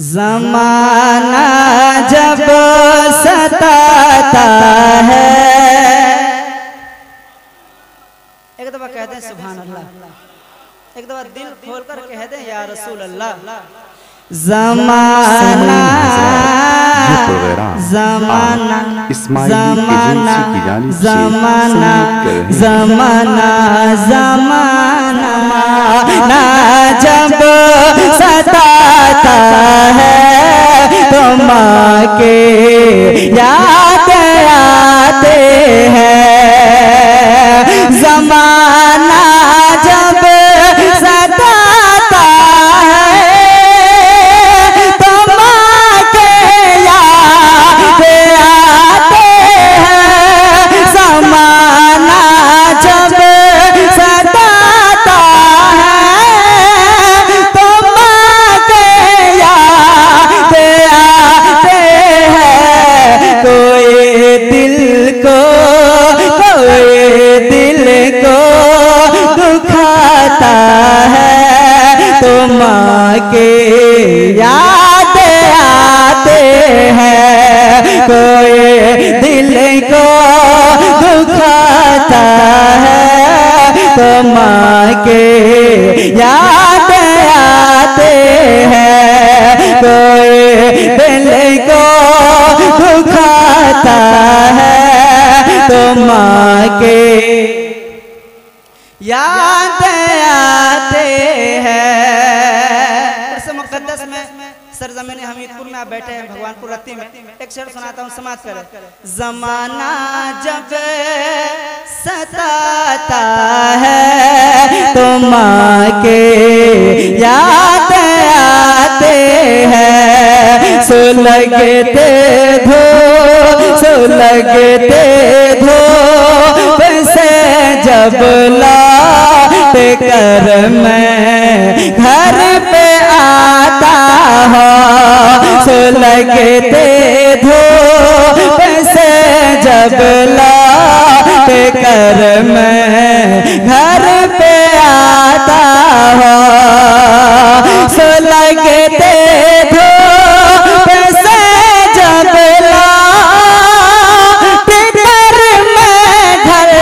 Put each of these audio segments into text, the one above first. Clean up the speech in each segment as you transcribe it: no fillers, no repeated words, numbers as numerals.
ज़माना जब सताता है, एक दफा कहते हैं सुभान अल्लाह, एक दफा दिल खोलकर कह दें या रसूल अल्लाह। ज़माना ज़माना ज़माना ज़माना ज़माना ज़माना जब सताता है तो माँ के याद आते हैं। ज़माना जब सताता है तो माँ के याद आते हैं। ज़माना जब सताता है तो माँ के याद आते हैं। कोई दिल को दुखाता है तो माँ के याद आते हैं। कोई दिल को दुखाता है तो माँ के याद आते हैं। कोई दिल को दुखाता है तो माँ के याद आते हैं। इस मुक़द्दस में सरज़मीन हमीदपुर में आप बैठे हैं, भगवानपुर रत्ती में, एक शेर सुनाता हूँ, समाज करें। ज़माना जब सताता है तो माँ के याद आते हैं। सो लगते धूप से जब लौट कर मैं घर पे आता हूँ। सो लगते धूप से जब लौट कर मैं घर पे आता हूँ। सो लगते धूप से जब लौट कर मैं घर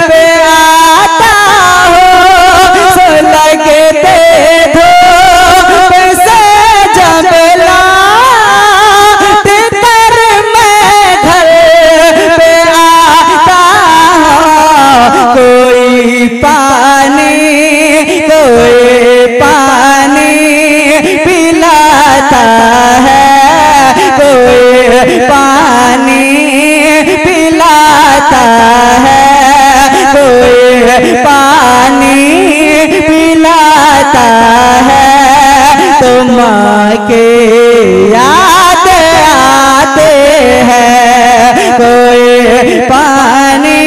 पे आता हूँ। सो लगते धूप से जब लौट कर मैं घर पे आता हूँ। कोई पानी पिलाता है, कोई पानी पिलाता है, कोई पानी पिलाता है तो माँ के याद आते हैं। कोई पानी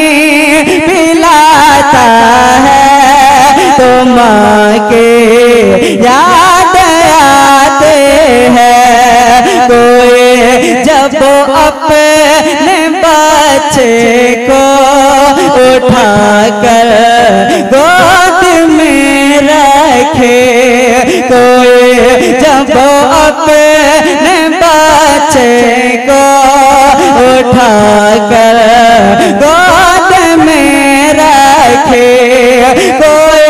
पिलाता है तो माँ के याद आते हैं। कोई जब अपने बच्चे को उठाकर गोद में रखे, कोई जब अपने बच्चे को उठाकर गोद में रखे, कोई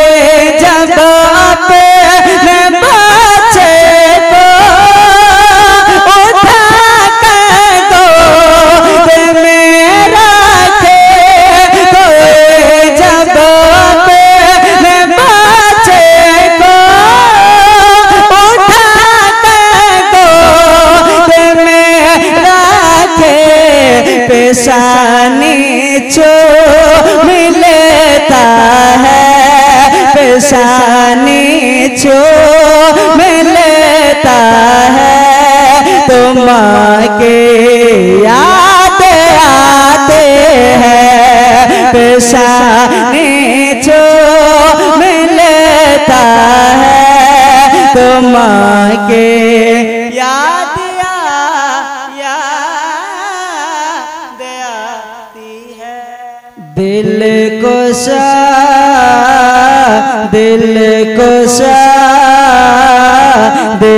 जब अपने बच्चे को उठाकर गोद में रखे, कोई जब अपने बच्चे को उठाकर गोद में रखे, पेशानी चूम लेता है, पेशानी चूम लेता है तो माँ के याद आते हैं। पेशानी चूम लेता है तो माँ के याद आती है। दिल को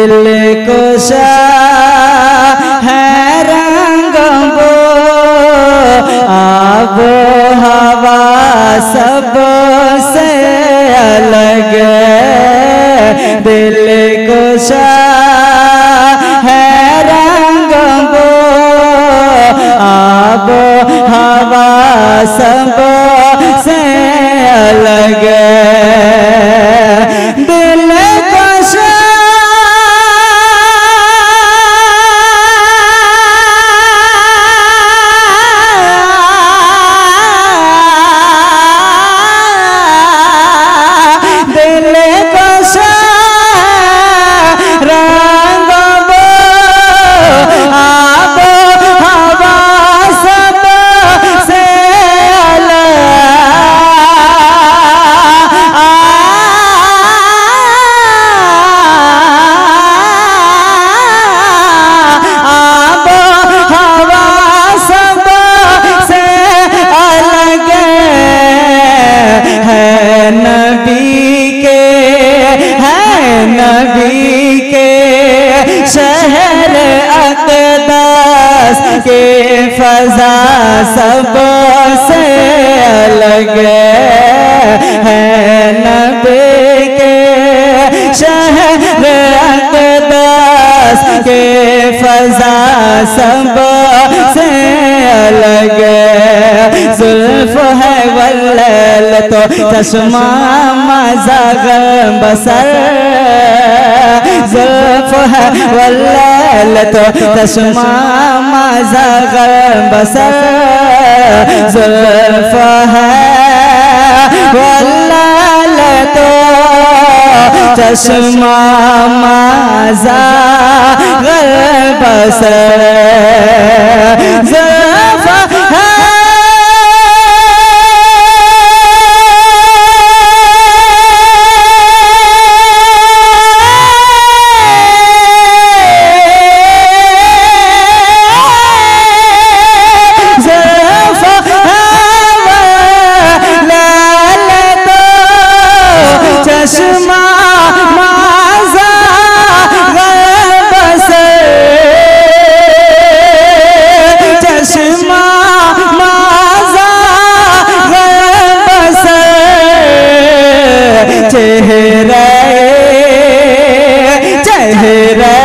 दिल कुशा है रंग वो, आब हवा सबसे अलग। दिल कुशा है रंग वो, आब हवा सबसे अलग। दिल कुशा शहर अक़दस के फज़ा सबसे अलग है। नबी के शहर अक़दस के फज़ा सबसे अलग। ज़ुल्फ़ है वल्लैल तो चश्मा मज़ाग बसर, ज़ुल्फ़ है वल्लैल तो चश्मा मज़ाग बसर। ज़ुल्फ़ है वल्लैल तो चश्मा मज़ाग बसर। ज़ुल्फ़ है चश्मा मज़ाग बसर, चश्मा मज़ाग बसर। चेहरे चेहरे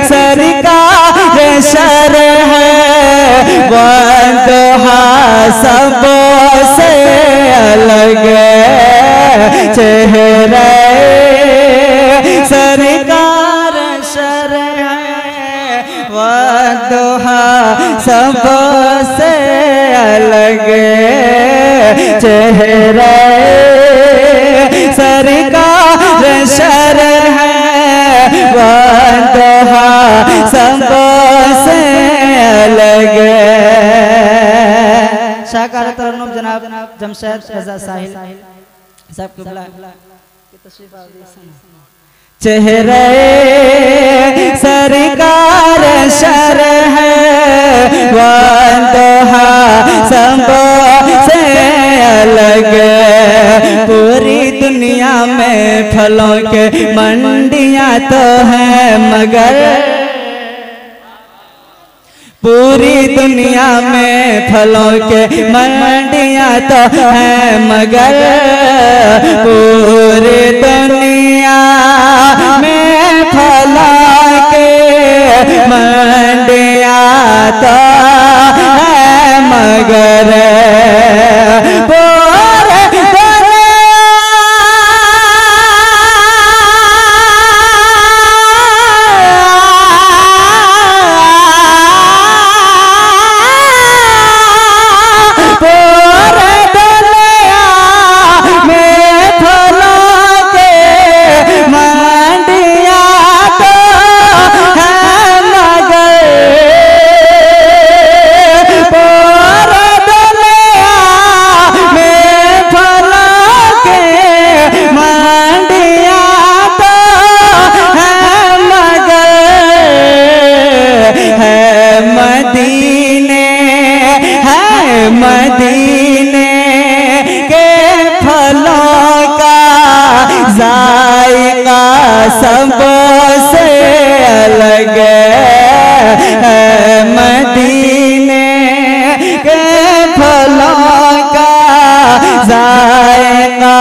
सरकार शर है, वंदहा सबसे अलग। चेहरे सरकार शर है, वंदहा सबसे अलग। चेहरे सरकार शर है, वंदहा सबसे अलग। शाहकार तरन्नुम जनाब जमशेद रज़ा साहिल साहब की तशरीफ। चेहरे सरकार शर है, वंदहा सबसे अलग। पूरी दुनिया में फलों के मंडियां तो हैं मगर, पूरी दुनिया में फलों के मंडियां तो हैं मगर, पूरी दुनिया में फलों के मंडियां तो हैं मगर, मदीने के फलों का जायका सब अलग है मदीने के फलों का जायका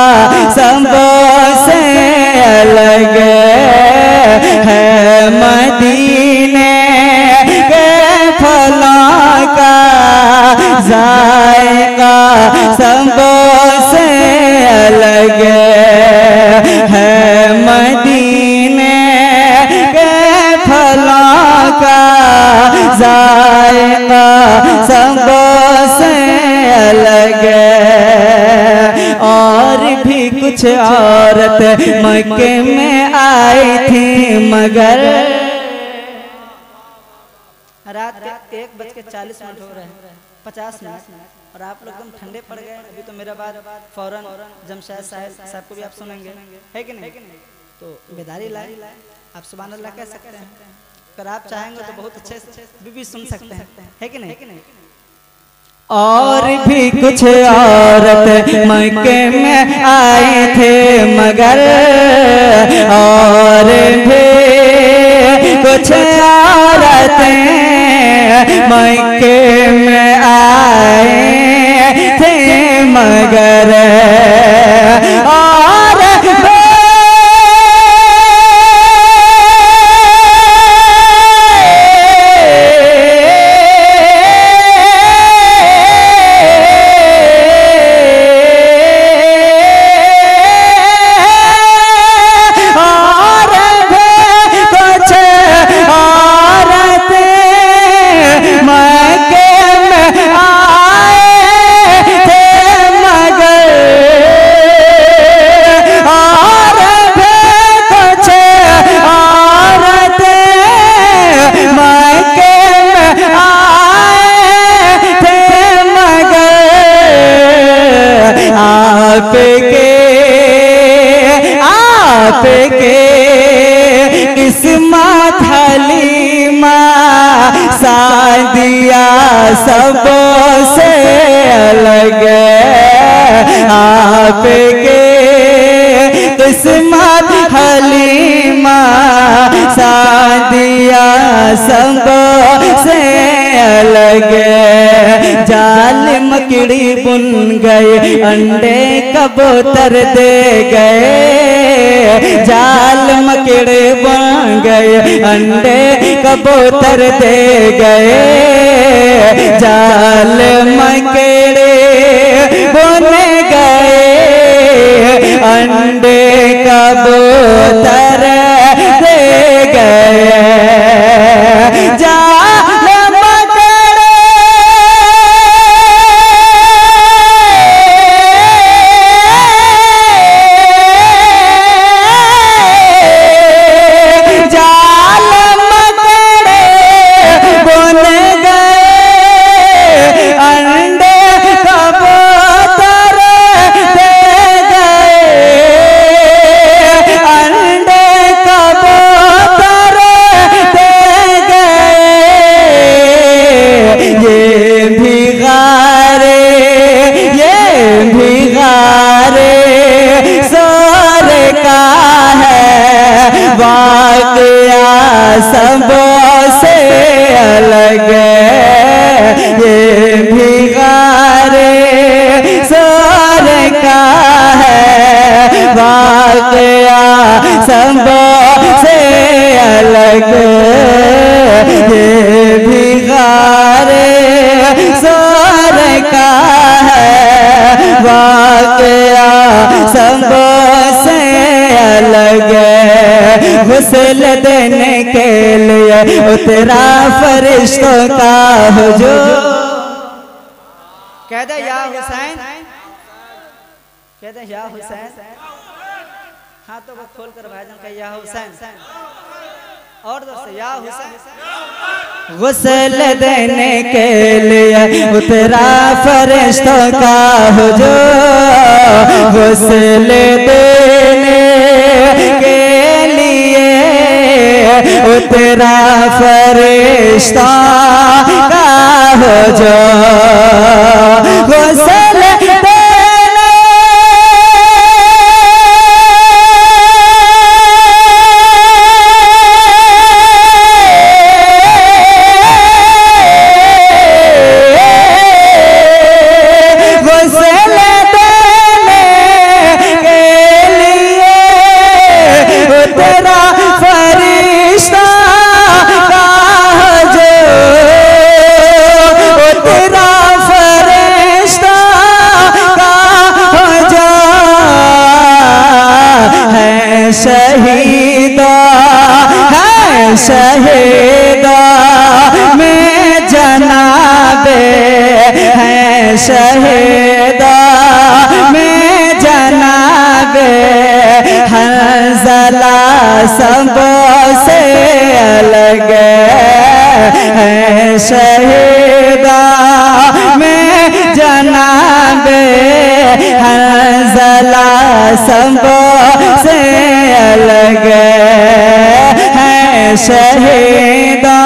सबसे अलग है मदीने के फलों का जायका सबसे अलग है मदीने के फलों का जायका सबसे अलग। और भी कुछ औरत मक्के में आई थी मगर रात के 1:40 हो रहे हैं 50 मिनट और आप लोग एकदम ठंडे पड़ गए। अभी तो मेरा बात फौरन जमशेद साहब को भी आप सुनेंगे, है कि नहीं? तो बेदारी लाए आप सुभान अल्लाह कह सकते हैं। अगर आप चाहेंगे तो बहुत अच्छे से भी सुन सकते हैं, है कि नहीं? और भी कुछ औरत मक्के में आए थे मगर और भी कुछ औरतें मक्के में आए थे मगर और आपके किस्मत हलीमा सादिया सबसे अलग आपके किस्मत हलीमा सादिया सबसे अलग। जाल मकड़ी बुन गए अंडे कबूतर दे गए जाल मकड़ी बुन गए अंडे कबूतर दे गए जाल मकड़ी बुन गए अंडे कबूतर दे गए सबसे अलग ये भिखारे सोर का है वाक़या सबसे अलग ये भिखारे सोर का है वाक़या सबसे अलग। गुस्ल देने के लिए उतरा फरिश्तों का हुजूर कह दे या हुसैन कह दे या हुसैन हाथों को खोल कर भाईजान कह या हुसैन और दोस्त या हुसैन। गुस्ल देने के लिए उतरा फरिश्तों का हुजूर गुस्ल देने के लिए उतरा फरिश्ता का हुजूर गुस्ल शहीदा है शहीदा में जनाबे है शहीदा में जनाबे हंज़ला सबसे अलग है शहीदा में जनाबे हंज़ला सबसे अलग है शहीदा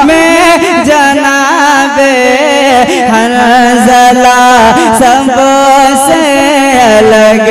में जनाबे हंज़ला सबसे अलग।